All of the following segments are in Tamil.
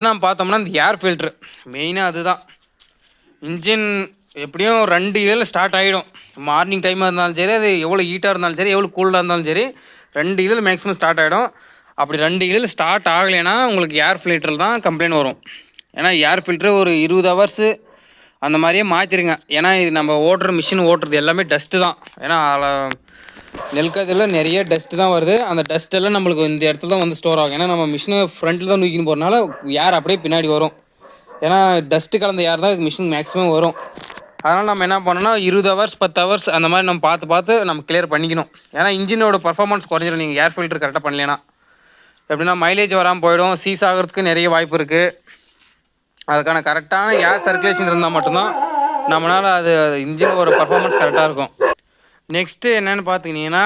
நான் பார்த்தோம்னா இந்த ஏர் ஃபில்ட்ரு மெயினாக அதுதான். இன்ஜின் எப்படியும் 2 இதில் ஸ்டார்ட் ஆகிடும். மார்னிங் டைமாக இருந்தாலும் சரி, அது எவ்வளோ ஹீட்டாக இருந்தாலும் சரி, எவ்வளோ கூலாக இருந்தாலும் சரி, 2 இதில் மேக்ஸிமம் ஸ்டார்ட் ஆகிடும். அப்படி 2 இதில் ஸ்டார்ட் ஆகலைன்னா உங்களுக்கு ஏர் ஃபில்டரில் தான் கம்ப்ளைண்ட் வரும். ஏன்னா ஏர் ஃபில்ட்ரு ஒரு 20 ஹவர்ஸு அந்த மாதிரியே மாற்றிடுங்க. ஏன்னா இது நம்ம ஓட்டுற மிஷின் ஓட்டுறது எல்லாமே டஸ்ட்டு தான். ஏன்னா அதில் நெல்கதில் நிறைய டஸ்ட்டு தான் வருது. அந்த டஸ்ட்டெல்லாம் நம்மளுக்கு இந்த இடத்துல தான் வந்து ஸ்டோர் ஆகும். ஏன்னா நம்ம மிஷினை ஃப்ரண்ட்டில் தான் நூக்கின்னு போகிறனால ஏர் அப்படியே பின்னாடி வரும். ஏன்னா டஸ்ட்டு கலந்த ஏர் தான் மிஷின் மேக்ஸிமம் வரும். அதனால் நம்ம என்ன பண்ணோன்னா 20 ஹவர்ஸ் 10 ஹவர்ஸ் அந்த மாதிரி நம்ம பார்த்து நம்ம கிளியர் பண்ணிக்கணும். ஏன்னா இன்ஜினோட பர்ஃபார்மன்ஸ் குறைஞ்சிடும் நீங்கள் ஏர் ஃபில்டர் கரெக்டாக பண்ணலைன்னா. எப்படின்னா மைலேஜ் வராமல் போயிடும், சீஸ் ஆகிறதுக்கு நிறைய வாய்ப்பு இருக்குது. அதுக்கான கரெக்டான ஏர் சர்க்குலேஷன் இருந்தால் மட்டும்தான் நம்மளால் அது இன்ஜின் ஒரு பர்ஃபார்மன்ஸ் கரெக்டாக இருக்கும். நெக்ஸ்ட்டு என்னென்னு பார்த்துக்கிட்டிங்கன்னா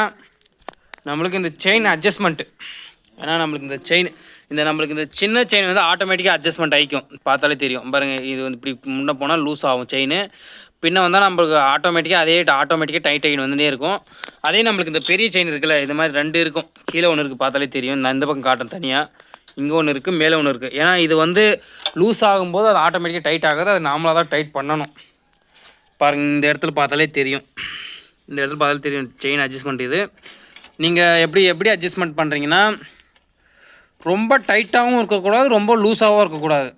நம்மளுக்கு இந்த செயின் அட்ஜஸ்ட்மெண்ட்டு. ஏன்னா நம்மளுக்கு இந்த சின்ன செயின் வந்து ஆட்டோமேட்டிக்காக அட்ஜஸ்ட்மெண்ட் ஆகிக்கும். பார்த்தாலே தெரியும் பாருங்கள். இது வந்து இப்படி முன்னே போனால் லூஸ் ஆகும் செயின், பின்ன வந்தால் நம்மளுக்கு ஆட்டோமேட்டிக்காக டைட் ஆகிட்டு வந்துட்டே இருக்கும். அதே நம்மளுக்கு இந்த பெரிய செயின் இருக்குல்ல, இது மாதிரி 2 இருக்கும். கீழே ஒன்று இருக்குது, பார்த்தாலே தெரியும். நான் இந்த பக்கம் காட்டுறேன் தனியாக. இங்கே ஒன்று இருக்குது, மேலே ஒன்று இருக்குது. ஏன்னா இது வந்து லூஸ் ஆகும்போது அது ஆட்டோமேட்டிக்காக டைட் ஆகுது. அது நாமளாக தான் டைட் பண்ணணும். பாருங்கள், இந்த இடத்துல பார்த்தாலே தெரியும். Chain adjustment. இது நீங்கள் எப்படி அட்ஜஸ்ட்மெண்ட் பண்ணுறீங்கன்னா, ரொம்ப டைட்டாகவும் இருக்கக்கூடாது, ரொம்ப லூஸாகவும் இருக்கக்கூடாது.